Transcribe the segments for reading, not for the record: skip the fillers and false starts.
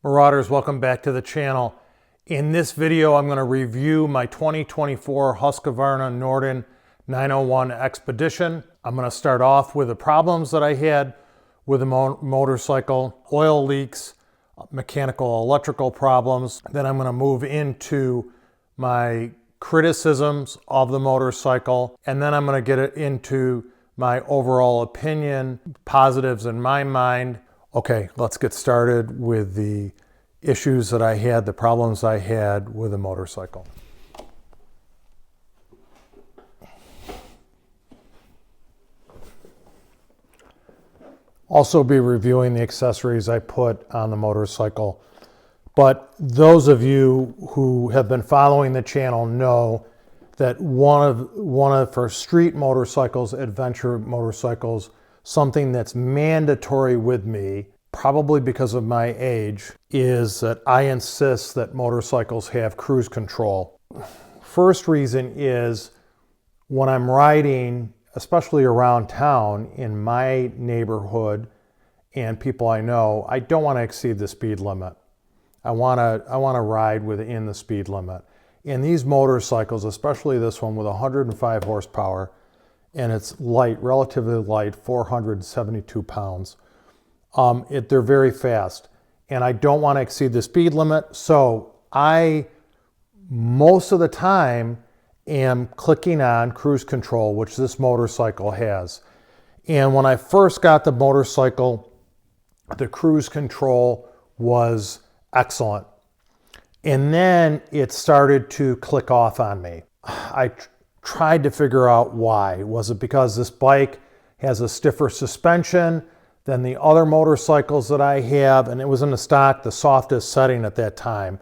Marauders, welcome back to the channel. In this video, I'm going to review my 2024 Husqvarna Norden 901 Expedition. I'm going to start off with the problems that I had with the motorcycle, oil leaks, mechanical, electrical problems. Then I'm going to move into my criticisms of the motorcycle, and then I'm going to get it into my overall opinion, positives in my mind. Okay, let's get started with the issues that I had, the problems I had with the motorcycle. Also be reviewing the accessories I put on the motorcycle. But those of you who have been following the channel know that one of for street motorcycles, adventure motorcycles, something that's mandatory with me, probably because of my age, is that I insist that motorcycles have cruise control. First reason is when I'm riding, especially around town in my neighborhood and people I know, I don't want to exceed the speed limit. I want to ride within the speed limit. And these motorcycles, especially this one with 105 horsepower, and it's light, relatively light, 472 pounds. They're very fast, and I don't want to exceed the speed limit, so I, most of the time, am clicking on cruise control, which this motorcycle has. And when I first got the motorcycle, the cruise control was excellent. And then it started to click off on me. I tried to figure out why. Was it because this bike has a stiffer suspension than the other motorcycles that I have? And it was in the stock, the softest setting at that time.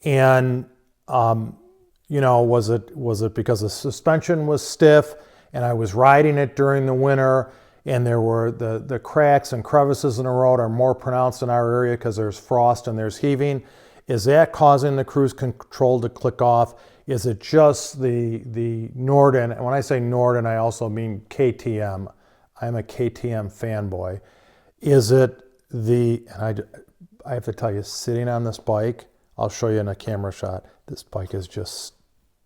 And, you know, was it because the suspension was stiff and I was riding it during the winter and there were the cracks and crevices in the road are more pronounced in our area because there's frost and there's heaving? Is that causing the cruise control to click off? Is it just the Norden? And when I say Norden, I also mean KTM. I'm a KTM fanboy. Is it and I have to tell you, sitting on this bike, I'll show you in a camera shot, this bike is just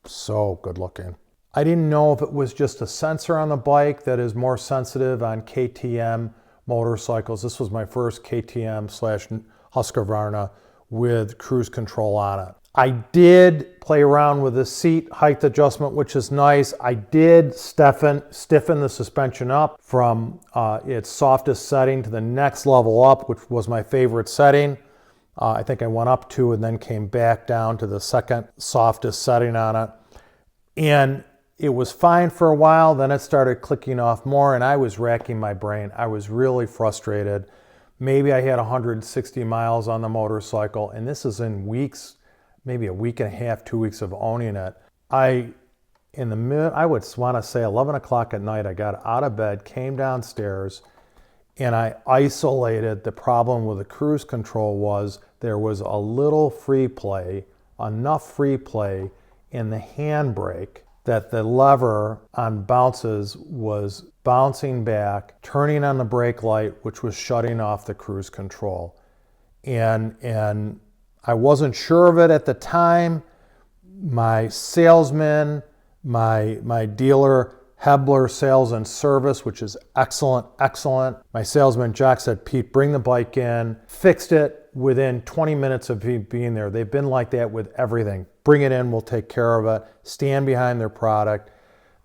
so good looking. I didn't know if it was just a sensor on the bike that is more sensitive on KTM motorcycles. This was my first KTM / Husqvarna with cruise control on it. I did play around with the seat height adjustment, which is nice. I did stiffen the suspension up from its softest setting to the next level up, which was my favorite setting. I think I went up to and then came back down to the second softest setting on it. And it was fine for a while, then it started clicking off more and I was racking my brain. I was really frustrated. Maybe I had 160 miles on the motorcycle, and this is in weeks, maybe a week and a half, 2 weeks of owning it. I would want to say 11 o'clock at night, I got out of bed, came downstairs, and I isolated the problem with the cruise control was there was a little free play, enough free play in the handbrake that the lever on bounces was bouncing back, turning on the brake light, which was shutting off the cruise control. And I wasn't sure of it at the time. My salesman, my dealer, Hebler Sales and Service, which is excellent. My salesman, Jack, said, Pete, bring the bike in, fixed it within 20 minutes of being there. They've been like that with everything. Bring it in, we'll take care of it. Stand behind their product.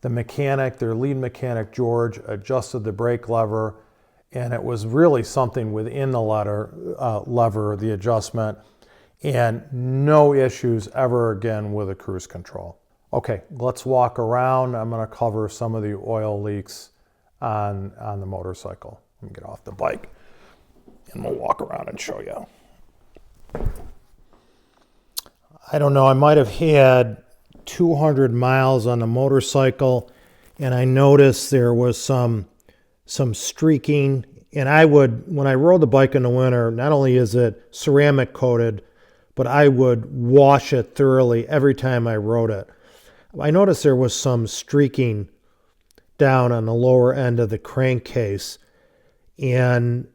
The mechanic, their lead mechanic, George, adjusted the brake lever, and it was really something within the lever, the adjustment, and no issues ever again with the cruise control. Okay, let's walk around. I'm going to cover some of the oil leaks on the motorcycle. Let me get off the bike and we'll walk around and show you. I don't know, I might have had 200 miles on the motorcycle and I noticed there was some streaking, and when I rode the bike in the winter, not only is it ceramic coated, but I would wash it thoroughly every time I rode it. I noticed there was some streaking down on the lower end of the crankcase, and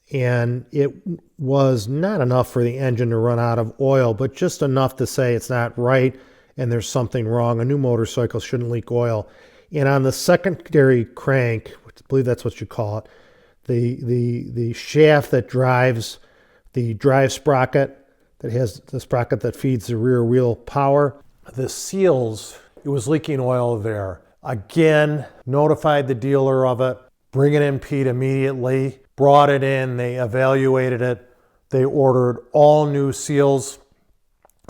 it was not enough for the engine to run out of oil, but just enough to say it's not right and there's something wrong. A new motorcycle shouldn't leak oil. And on the secondary crank, I believe that's what you call it, the shaft that drives the drive sprocket, that has the sprocket that feeds the rear wheel power, the seals, it was leaking oil there. Again, notified the dealer of it, bring it in Pete immediately, brought it in, they evaluated it, they ordered all new seals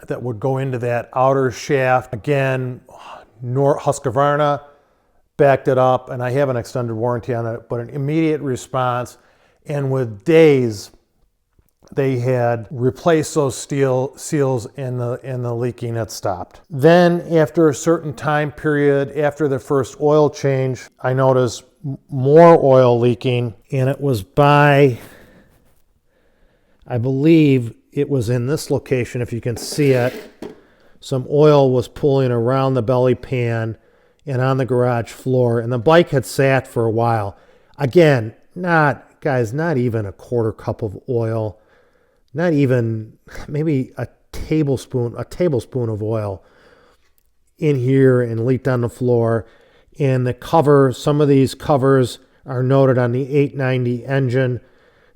that would go into that outer shaft. Again, Husqvarna backed it up, and I have an extended warranty on it, but an immediate response, and with days, they had replaced those seals and the leaking had stopped. Then after a certain time period, after the first oil change, I noticed more oil leaking, and it was by, I believe it was in this location, if you can see it. Some oil was pooling around the belly pan and on the garage floor, and the bike had sat for a while. Again, not even a quarter cup of oil, not even maybe a tablespoon of oil in here and leaked on the floor. And the cover, some of these covers are noted on the 890 engine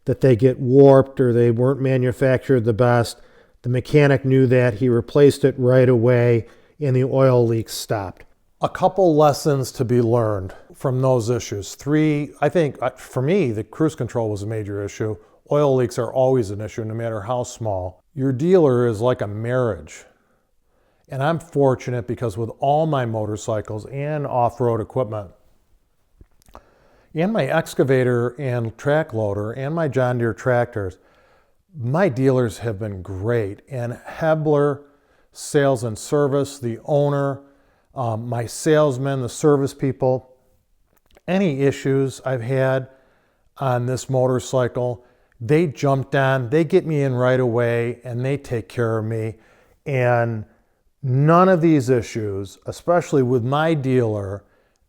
that they get warped or they weren't manufactured the best. The mechanic knew that. He replaced it right away and the oil leaks stopped. A couple lessons to be learned from those issues. 3, I think for me, the cruise control was a major issue. Oil leaks are always an issue, no matter how small. Your dealer is like a marriage. And I'm fortunate because with all my motorcycles and off-road equipment, and my excavator and track loader and my John Deere tractors, my dealers have been great. And Hebler Sales and Service, the owner, my salesmen, the service people, any issues I've had on this motorcycle, they jumped on, they get me in right away, and they take care of me. And none of these issues, especially with my dealer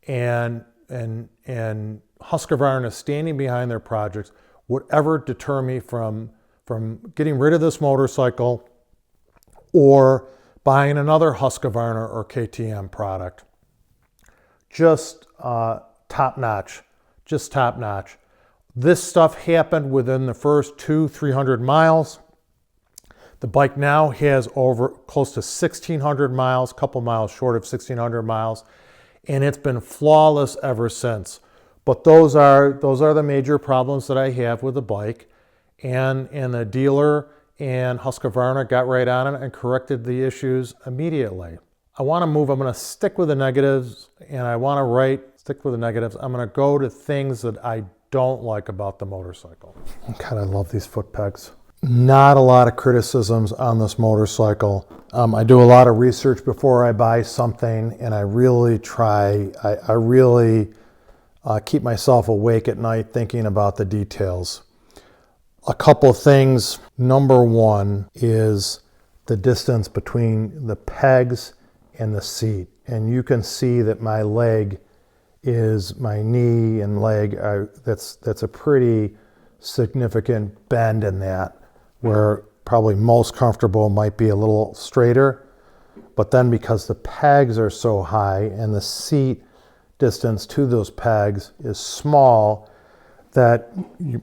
and Husqvarna standing behind their projects, would ever deter me from getting rid of this motorcycle or buying another Husqvarna or KTM product. Just top notch, just top notch. This stuff happened within the first 200-300 miles. The bike now has over close to 1,600 miles, a couple miles short of 1,600 miles, and it's been flawless ever since. But those are the major problems that I have with the bike, and the dealer and Husqvarna got right on it and corrected the issues immediately. I want to move. I'm going to stick with the negatives, and I want to stick with the negatives. I'm going to go to things that I don't like about the motorcycle. God, I love these foot pegs. Not a lot of criticisms on this motorcycle. I do a lot of research before I buy something, and I really try, I really keep myself awake at night thinking about the details. A couple things. Number one is the distance between the pegs and the seat. And you can see that my leg is, my knee and leg, that's a pretty significant bend in that, where probably most comfortable might be a little straighter. But then because the pegs are so high and the seat distance to those pegs is small, that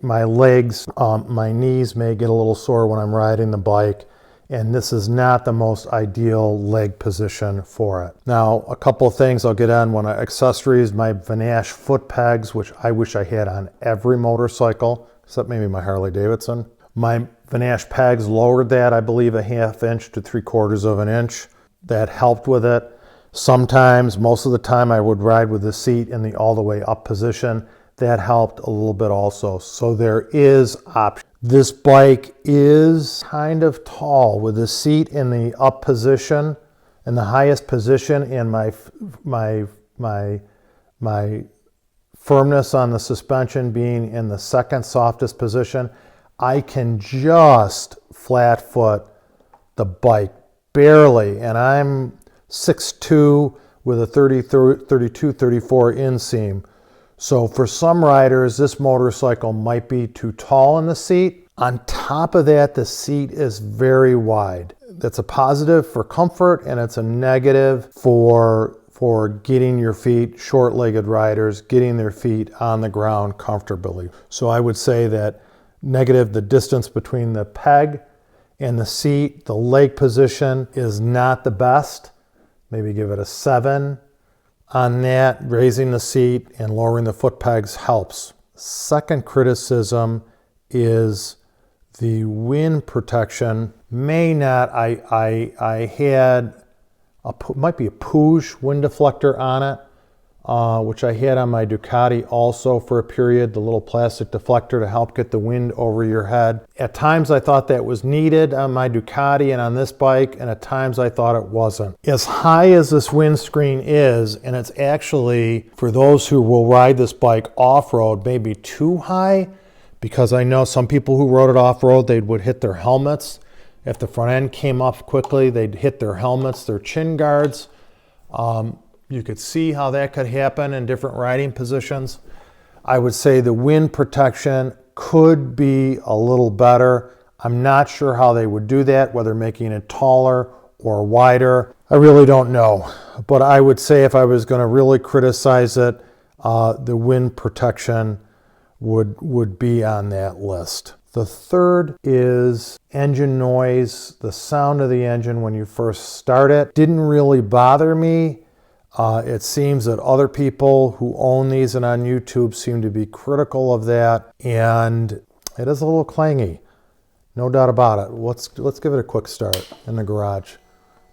my legs, my knees may get a little sore when I'm riding the bike, and this is not the most ideal leg position for it. Now, a couple of things I'll get on. Accessories, my Vanash foot pegs, which I wish I had on every motorcycle, except maybe my Harley-Davidson. My Vanash pegs lowered that, I believe, a 1/2 inch to 3/4 of an inch. That helped with it. Sometimes, most of the time, I would ride with the seat in the all the way up position. That helped a little bit also. So there is option. This bike is kind of tall with the seat in the up position, in the highest position, and my firmness on the suspension being in the second softest position. I can just flat foot the bike barely, and I'm 6'2" with a 32, 34 inseam. So for some riders, this motorcycle might be too tall in the seat. On top of that, the seat is very wide. That's a positive for comfort, and it's a negative for getting your feet, short-legged riders, getting their feet on the ground comfortably. So I would say that negative, the distance between the peg and the seat, the leg position is not the best. Maybe give it a 7 on that. Raising the seat and lowering the foot pegs helps. Second criticism is the wind protection may not. I had might be a Puig wind deflector on it, which I had on my Ducati also for a period, the little plastic deflector to help get the wind over your head. At times I thought that was needed on my Ducati and on this bike, and at times I thought it wasn't. As high as this windscreen is, and it's actually, for those who will ride this bike off-road, maybe too high, because I know some people who rode it off-road, they would hit their helmets. If the front end came up quickly, they'd hit their helmets, their chin guards. You could see how that could happen in different riding positions. I would say the wind protection could be a little better. I'm not sure how they would do that, whether making it taller or wider. I really don't know. But I would say if I was going to really criticize it, the wind protection would be on that list. The third is engine noise. The sound of the engine when you first start it didn't really bother me. It seems that other people who own these and on YouTube seem to be critical of that, and it is a little clangy, no doubt about it. Let's give it a quick start in the garage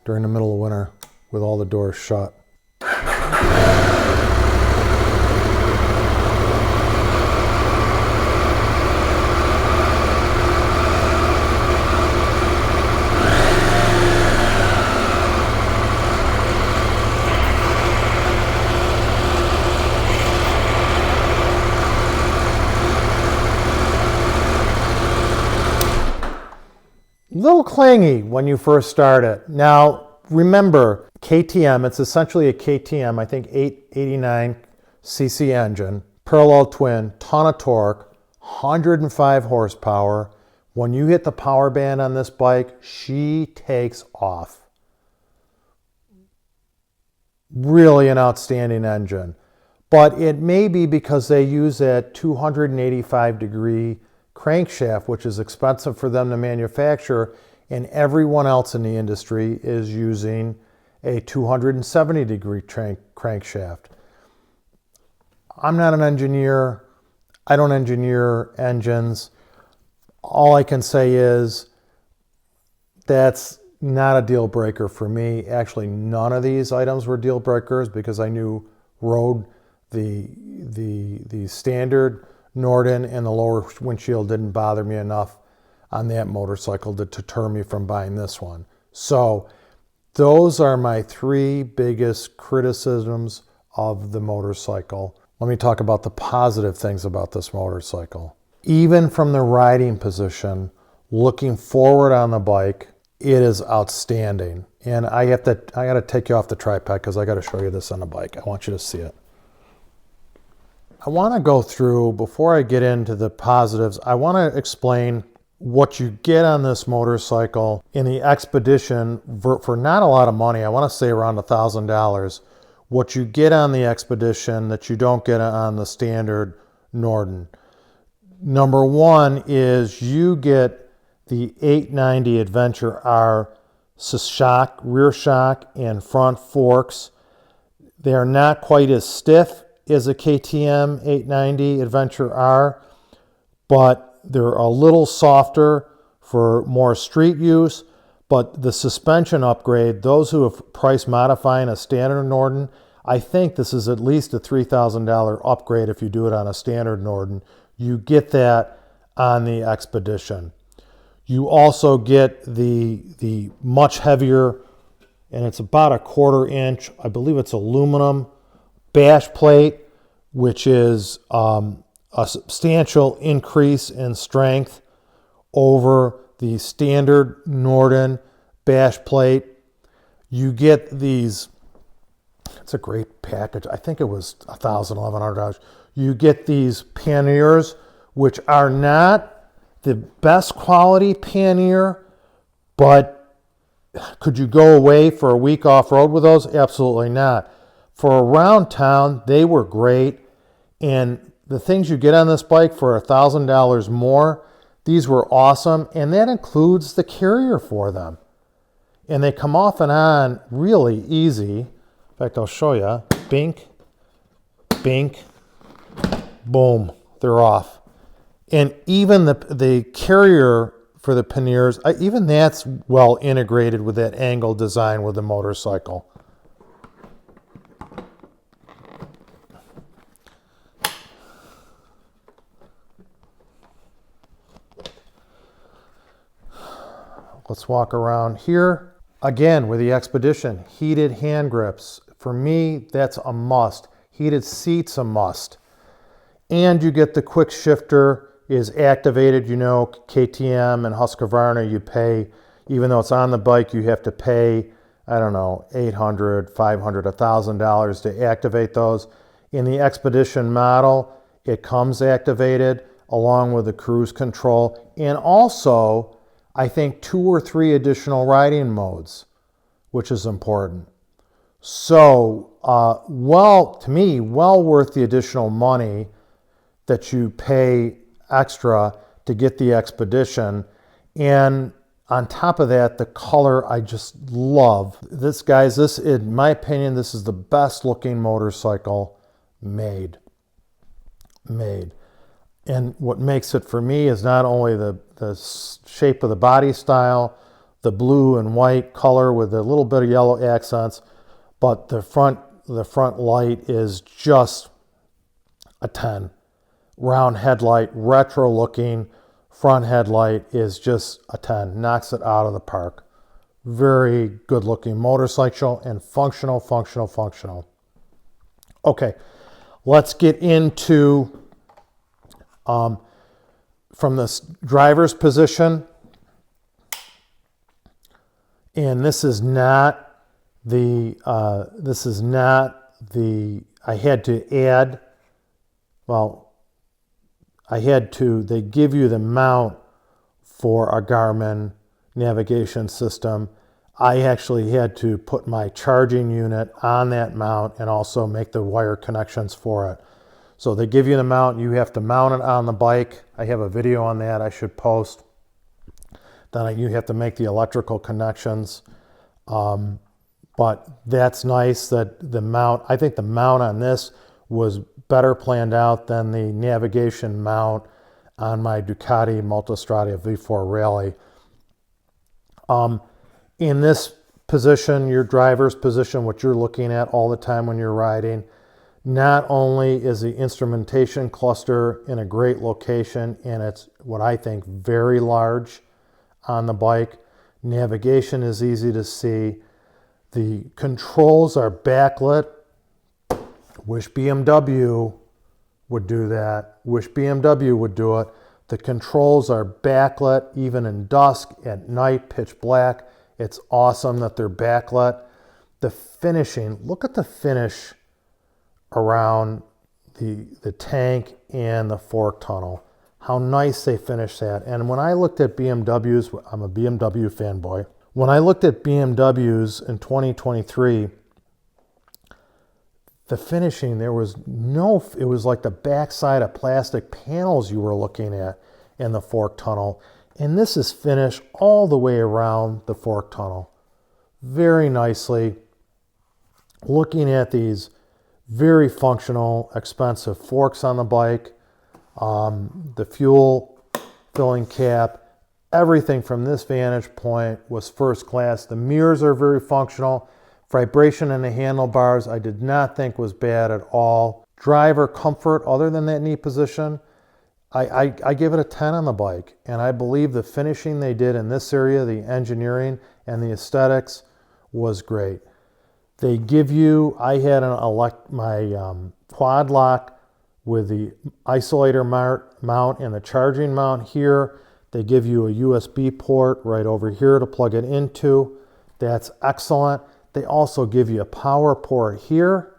during the middle of winter with all the doors shut. Little clangy when you first start it. Now, remember, KTM, it's essentially a KTM, I think 889 cc engine, parallel twin, ton of torque, 105 horsepower. When you hit the power band on this bike, she takes off. Really an outstanding engine. But it may be because they use that 285 degree crankshaft, which is expensive for them to manufacture, and everyone else in the industry is using a 270 degree crankshaft. I'm not an engineer. I don't engineer engines. All I can say is that's not a deal breaker for me. Actually, none of these items were deal breakers because I rode the standard Norden, and the lower windshield didn't bother me enough on that motorcycle to deter me from buying this one. So those are my 3 biggest criticisms of the motorcycle. Let me talk about the positive things about this motorcycle. Even from the riding position, looking forward on the bike, it is outstanding. And I got to take you off the tripod because I got to show you this on the bike. I want you to see it. I want to go through, before I get into the positives, I want to explain what you get on this motorcycle in the Expedition for not a lot of money. I want to say around $1,000. What you get on the Expedition that you don't get on the standard Norden. Number one is you get the 890 Adventure R shock, rear shock, and front forks. They are not quite as stiff as a KTM 890 Adventure R, but they're a little softer for more street use. But the suspension upgrade, those who have price modifying a standard Norden, I think this is at least a $3,000 upgrade if you do it on a standard Norden. You get that on the Expedition. You also get the much heavier, and it's about a 1/4 inch, I believe it's aluminum, bash plate, which is a substantial increase in strength over the standard Norden bash plate. You get these, it's a great package. I think it was $1,000, $1,100. You get these panniers, which are not the best quality pannier, but could you go away for a week off-road with those? Absolutely not. For around town, they were great. And the things you get on this bike for $1,000 more, these were awesome. And that includes the carrier for them. And they come off and on really easy. In fact, I'll show you. Bink, bink, boom, they're off. And even the carrier for the panniers, even that's well integrated with that angle design with the motorcycle. Let's walk around here. Again, with the Expedition, heated hand grips. For me, that's a must. Heated seats, a must. And you get the quick shifter is activated. You know, KTM and Husqvarna, you pay, even though it's on the bike, you have to pay, I don't know, $800, $500, $1,000 to activate those. In the Expedition model, it comes activated along with the cruise control. And also, I think 2 or 3 additional riding modes, which is important. So, to me, well worth the additional money that you pay extra to get the Expedition. And on top of that, the color I just love. This, guys, this, in my opinion, this is the best looking motorcycle made. And what makes it for me is not only the shape of the body style, the blue and white color with a little bit of yellow accents, but the front light is just a 10. Round headlight, retro looking front headlight is just a 10. Knocks it out of the park. Very good looking motorcycle and functional. Okay, let's get into from this driver's position. And this is not the, I had to add, they give you the mount for a Garmin navigation system. I actually had to put my charging unit on that mount and also make the wire connections for it. So they give you the mount, you have to mount it on the bike. I have a video on that I should post. Then you have to make the electrical connections. But that's nice that the mount, I think the mount on this was better planned out than the navigation mount on my Ducati Multistrada V4 Rally. In this position, your driver's position, what you're looking at all the time when you're riding, not only is the instrumentation cluster in a great location, and it's what I think very large on the bike. Navigation is easy to see. The controls are backlit. Wish BMW would do that. Wish BMW would do it. The controls are backlit even in dusk, at night, pitch black. It's awesome that they're backlit. The finishing, look at the finish around the tank and the fork tunnel. How nice they finish that. And when I looked at BMWs, I'm a BMW fanboy. When I looked at BMWs in 2023, the finishing, it was like the backside of plastic panels you were looking at in the fork tunnel. And this is finished all the way around the fork tunnel. Very nicely. Looking at these very functional, expensive forks on the bike, the fuel filling cap, everything from this vantage point was first class. The mirrors are very functional. Vibration in the handlebars I did not think was bad at all. Driver comfort, other than that knee position, I give it a 10 on the bike. And I believe the finishing they did in this area, the engineering and the aesthetics, was great. They give you, I had my quad lock with the isolator mount and the charging mount here. They give you a USB port right over here to plug it into. That's excellent. They also give you a power port here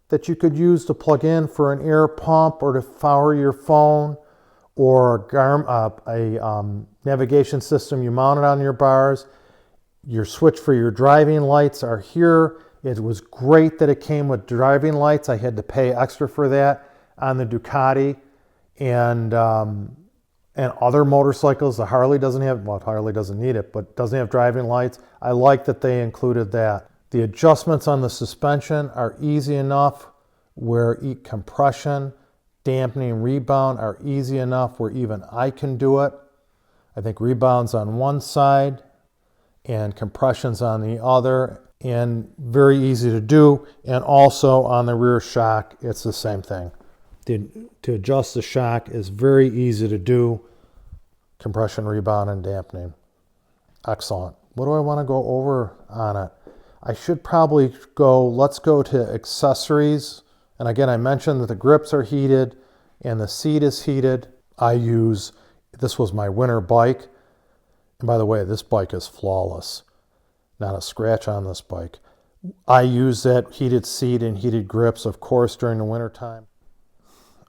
that you could use to plug in for an air pump or to power your phone or navigation system you mounted on your bars. Your switch for your driving lights are here. It was great that it came with driving lights. I had to pay extra for that on the Ducati and other motorcycles. The Harley doesn't have, well, Harley doesn't need it, but doesn't have driving lights. I like that they included that. The adjustments on the suspension are easy enough where compression, dampening, rebound are easy enough where even I can do it. I think rebound's on one side and compression's on the other, and very easy to do. And also on the rear shock, it's the same thing. To adjust the shock is very easy to do. Compression, rebound, and dampening. Excellent. What do I want to go over on it? I should probably let's go to accessories. And again, I mentioned that the grips are heated and the seat is heated. This was my winter bike. And by the way, this bike is flawless. Not a scratch on this bike. I use that heated seat and heated grips, of course, during the winter time.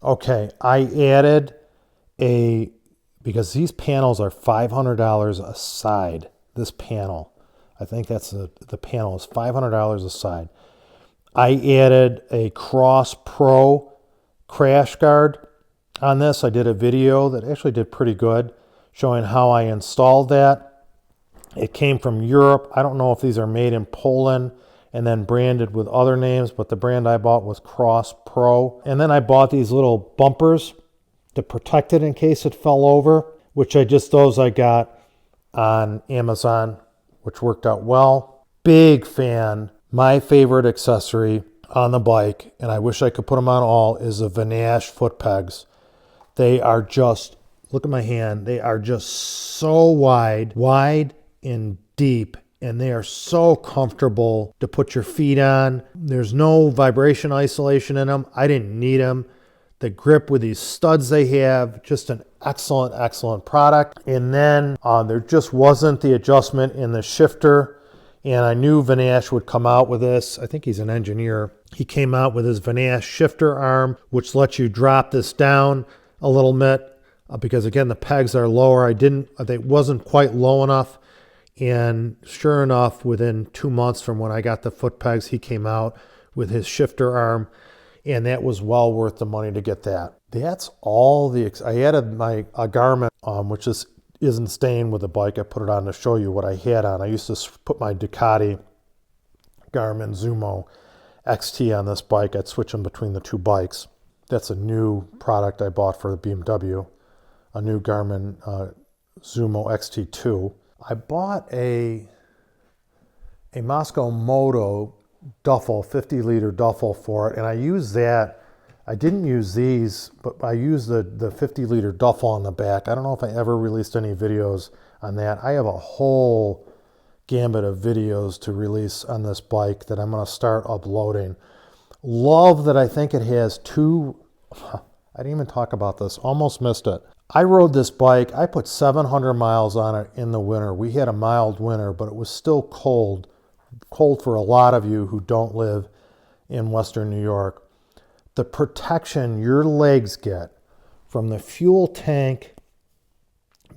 Okay, I added because these panels are $500 a side. This panel, I think that's the panel is $500 a side. I added a Cross Pro crash guard on this. I did a video that actually did pretty good showing how I installed that. It came from Europe. I don't know if these are made in Poland and then branded with other names, but the brand I bought was Cross Pro. And then I bought these little bumpers to protect it in case it fell over, which those I got on Amazon, which worked out well. Big fan. My favorite accessory on the bike, and I wish I could put them on all, is the Vanash foot pegs. They are just, look at my hand, they are just so wide and deep, and they are so comfortable to put your feet on. There's no vibration isolation in them. I didn't need them. The grip with these studs they have, just an excellent, excellent product. And then there just wasn't the adjustment in the shifter. And I knew Vanash would come out with this. I think he's an engineer. He came out with his Vanash shifter arm, which lets you drop this down a little bit because, again, the pegs are lower. It wasn't quite low enough. And sure enough, within 2 months from when I got the foot pegs, he came out with his shifter arm. And that was well worth the money to get that. That's all I added my garment, which isn't staying with the bike. I put it on to show you what I had on. I used to put my Ducati Garmin Zumo XT on this bike. I'd switch them between the two bikes. That's a new product I bought for the BMW, a new Garmin Zumo XT2. I bought a Moscow Moto duffel, 50-liter duffel for it, and I used that. I didn't use these, but I used the 50-liter duffel on the back. I don't know if I ever released any videos on that. I have a whole gambit of videos to release on this bike that I'm going to start uploading. Love that I think it has I didn't even talk about this, almost missed it. I rode this bike, I put 700 miles on it in the winter. We had a mild winter, but it was still cold for a lot of you who don't live in Western New York. The protection your legs get from the fuel tank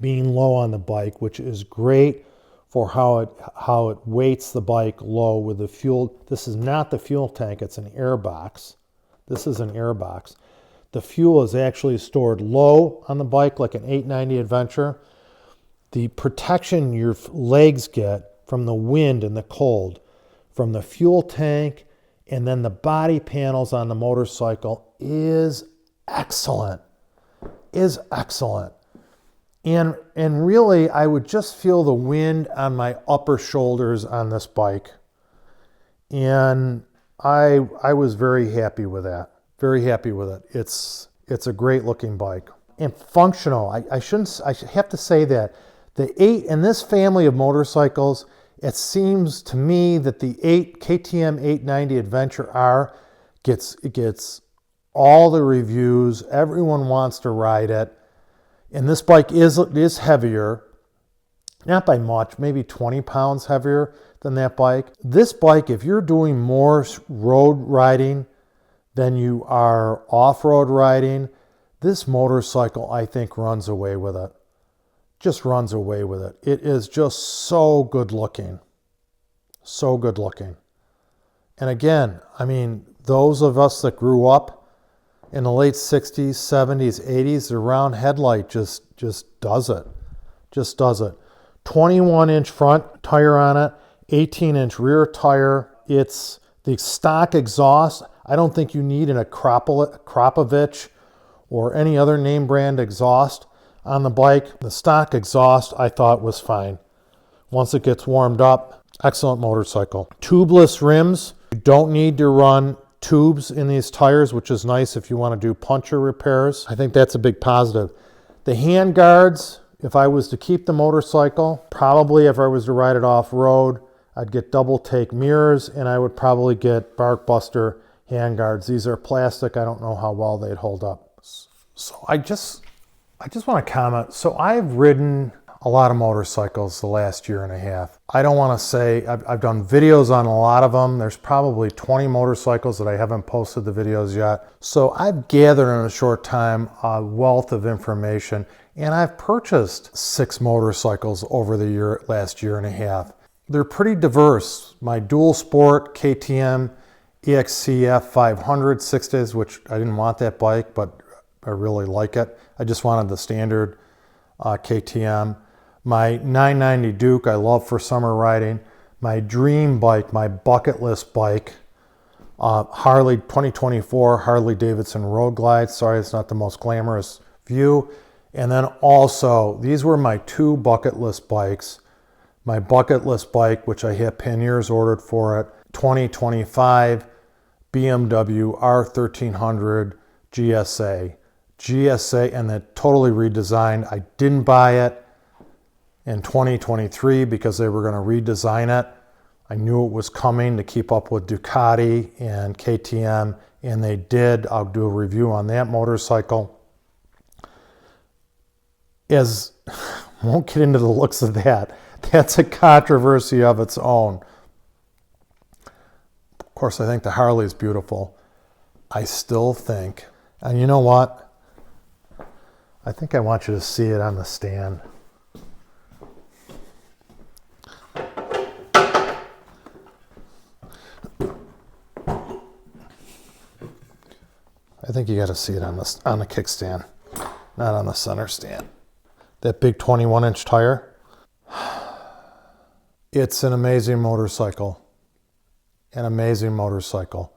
being low on the bike, which is great for how it weights the bike low with the fuel. This is not the fuel tank, it's an air box. This is an air box. The fuel is actually stored low on the bike like an 890 Adventure. The protection your legs get from the wind and the cold, from the fuel tank, and then the body panels on the motorcycle is excellent. And really, I would just feel the wind on my upper shoulders on this bike. And I was very happy with that. Very happy with it. It's a great looking bike. And functional. I have to say that in this family of motorcycles, it seems to me that the KTM 890 Adventure R gets all the reviews. Everyone wants to ride it. And this bike is heavier, not by much, maybe 20 pounds heavier than that bike. This bike, if you're doing more road riding than you are off-road riding, This motorcycle, I think, runs away with it. Just runs away with it. It is just so good looking. So good looking. And again, I mean, those of us that grew up in the late 60s, 70s, 80s, the round headlight just does it. Just does it. 21-inch front tire on it, 18-inch rear tire. It's the stock exhaust. I don't think you need an Krapovich or any other name brand exhaust on the bike. The stock exhaust I thought was fine. Once it gets warmed up, excellent motorcycle. Tubeless rims. You don't need to run tubes in these tires, which is nice if you want to do puncture repairs. I think that's a big positive. The hand guards, if I was to keep the motorcycle, probably if I was to ride it off-road, I'd get double take mirrors and I would probably get Bark Buster hand guards. These are plastic. I don't know how well they'd hold up. So I just want to comment. So I've ridden a lot of motorcycles the last year and a half. I don't want to say, I've done videos on a lot of them. There's probably 20 motorcycles that I haven't posted the videos yet. So I've gathered in a short time a wealth of information, and I've purchased 6 motorcycles over the last year and a half. They're pretty diverse. My dual sport KTM EXCF 500 6-days, which I didn't want that bike, but I really like it. I just wanted the standard KTM. My 990 Duke I love for summer riding. My dream bike, my bucket list bike, 2024 Harley-Davidson Road Glide. Sorry, it's not the most glamorous view. And then also, these were my 2 bucket list bikes. My bucket list bike, which I had panniers ordered for it, 2025 BMW R1300 GSA. GSA, and they're totally redesigned. I didn't buy it in 2023 because they were going to redesign it. I knew it was coming to keep up with Ducati and KTM, and they did. I'll do a review on that motorcycle. Won't get into the looks of that. That's a controversy of its own. Of course, I think the Harley is beautiful. I still think, and you know what? I think I want you to see it on the stand. I think you got to see it on the kickstand, not on the center stand. That big 21-inch tire. It's an amazing motorcycle. An amazing motorcycle.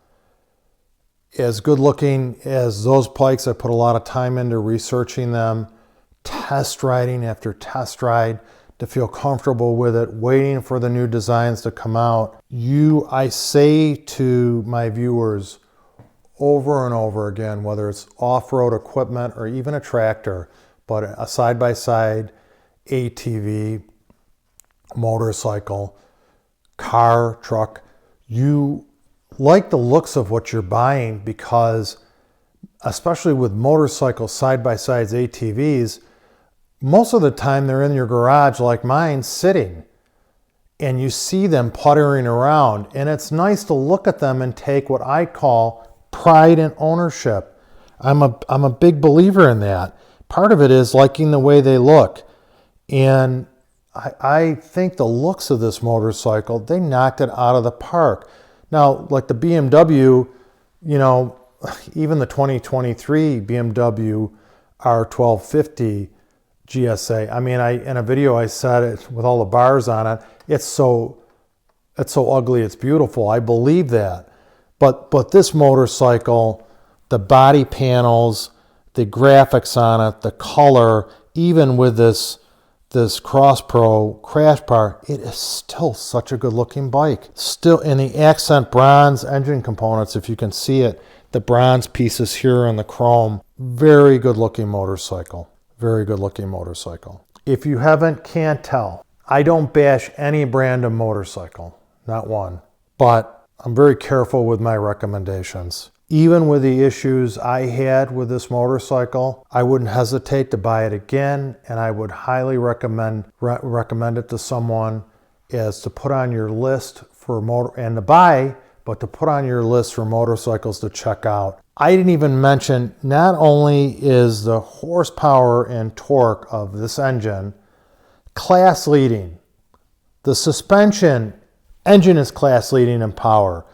As good looking as those bikes, I put a lot of time into researching them, test riding after test ride to feel comfortable with it, waiting for the new designs to come out. I say to my viewers over and over again, whether it's off-road equipment or even a tractor, but a side-by-side ATV, motorcycle, car, truck, you like the looks of what you're buying because, especially with motorcycles, side-by-sides, ATVs, most of the time they're in your garage like mine sitting and you see them puttering around, and it's nice to look at them and take what I call pride and ownership. I'm a big believer in that. Part of it is liking the way they look, and I think the looks of this motorcycle, they knocked it out of the park. Now, like the BMW, even the 2023 BMW R1250 GSA, I mean, in a video I said it with all the bars on it, it's so ugly, it's beautiful. I believe that. But this motorcycle, the body panels, the graphics on it, the color, even with this Cross Pro crash bar, it is still such a good looking bike. Still in the accent bronze engine components, if you can see it, the bronze pieces here and the chrome, very good looking motorcycle. Very good looking motorcycle. If you can't tell, I don't bash any brand of motorcycle, not one, but I'm very careful with my recommendations. Even with the issues I had with this motorcycle, I wouldn't hesitate to buy it again, and I would highly recommend it to someone as to put on your list for and to buy but to put on your list for motorcycles to check out. I didn't even mention, not only is the horsepower and torque of this engine class leading, the suspension engine is class leading in power.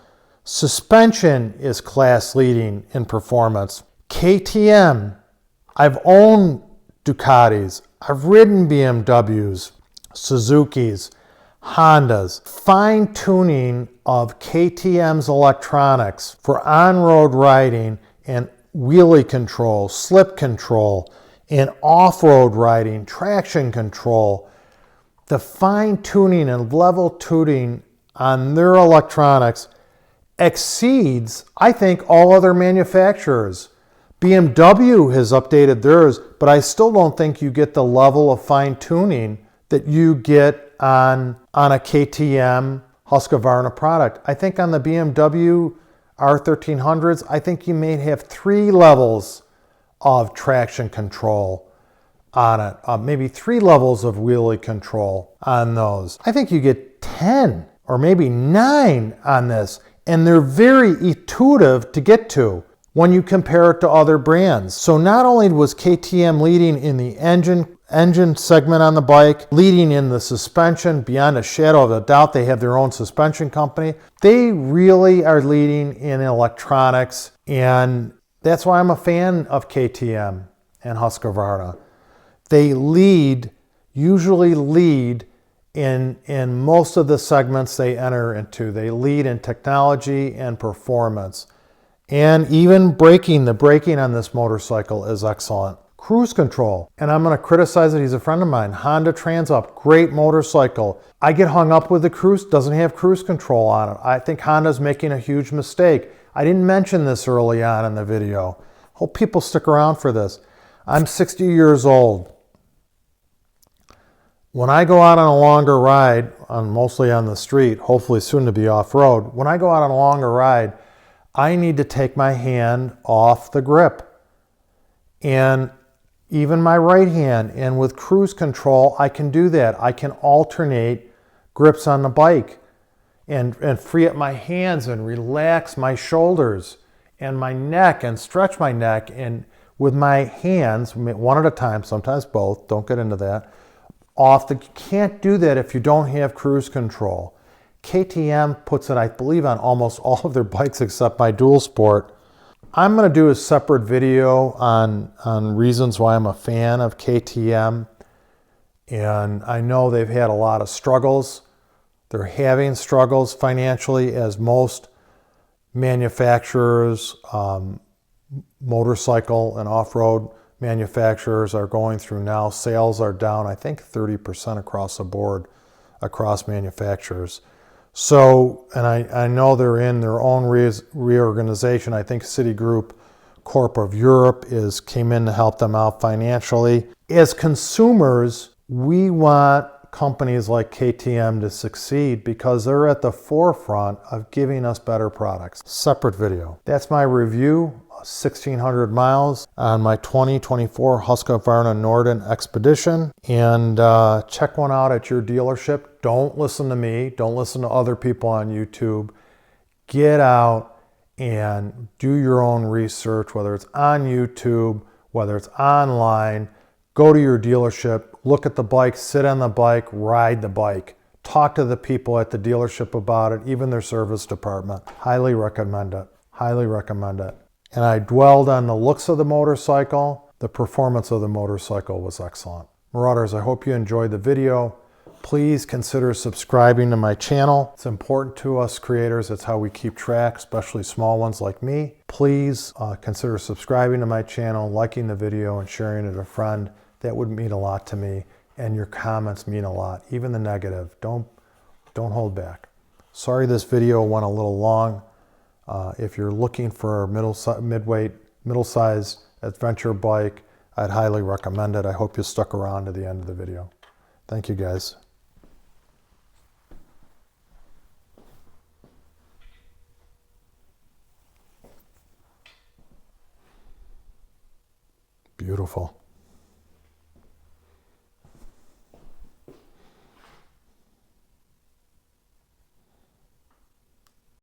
Suspension is class leading in performance. KTM, I've owned Ducatis, I've ridden BMWs, Suzukis, Hondas. Fine tuning of KTM's electronics for on-road riding and wheelie control, slip control, and off-road riding, traction control. The fine tuning and level tuning on their electronics exceeds, I think, all other manufacturers. BMW has updated theirs, but I still don't think you get the level of fine tuning that you get on a KTM Husqvarna product. I think on the BMW R1300s, I think you may have 3 levels of traction control on it, maybe 3 levels of wheelie control on those. I think you get 10 or maybe 9 on this, and they're very intuitive to get to when you compare it to other brands. So not only was KTM leading in the engine segment on the bike, leading in the suspension, beyond a shadow of a doubt, they have their own suspension company. They really are leading in electronics, and that's why I'm a fan of KTM and Husqvarna. They usually lead in most of the segments they enter into. They lead in technology and performance. And even braking, the braking on this motorcycle is excellent. Cruise control, and I'm going to criticize it, he's a friend of mine. Honda Transup, great motorcycle. I get hung up with the cruise, doesn't have cruise control on it. I think Honda's making a huge mistake. I didn't mention this early on in the video. Hope people stick around for this. I'm 60 years old. When I go out on a longer ride, mostly on the street, hopefully soon to be off-road, when I go out on a longer ride, I need to take my hand off the grip. And even my right hand, and with cruise control, I can do that. I can alternate grips on the bike and free up my hands and relax my shoulders and my neck and stretch my neck. And with my hands, one at a time, sometimes both, don't get into that, you can't do that if you don't have cruise control. KTM puts it, I believe, on almost all of their bikes except my Dual Sport. I'm going to do a separate video on reasons why I'm a fan of KTM. And I know they've had a lot of struggles. They're having struggles financially, as most manufacturers, motorcycle and off-road manufacturers are going through now. Sales are down, I think, 30% across the board, across manufacturers. So, and I know they're in their own reorganization. I think Citigroup Corp of Europe came in to help them out financially. As consumers, we want companies like KTM to succeed because they're at the forefront of giving us better products. Separate video. That's my review, 1,600 miles on my 2024 Husqvarna Norden Expedition. And check one out at your dealership. Don't listen to me. Don't listen to other people on YouTube. Get out and do your own research, whether it's on YouTube, whether it's online. Go to your dealership, look at the bike, sit on the bike, ride the bike. Talk to the people at the dealership about it, even their service department. Highly recommend it. Highly recommend it. And I dwelled on the looks of the motorcycle. The performance of the motorcycle was excellent. Marauders, I hope you enjoyed the video. Please consider subscribing to my channel. It's important to us creators. It's how we keep track, especially small ones like me. Please consider subscribing to my channel, liking the video, and sharing it with a friend. That would mean a lot to me, and your comments mean a lot, even the negative. Don't hold back. Sorry this video went a little long. If you're looking for a middle-sized adventure bike, I'd highly recommend it. I hope you stuck around to the end of the video. Thank you, guys. Beautiful.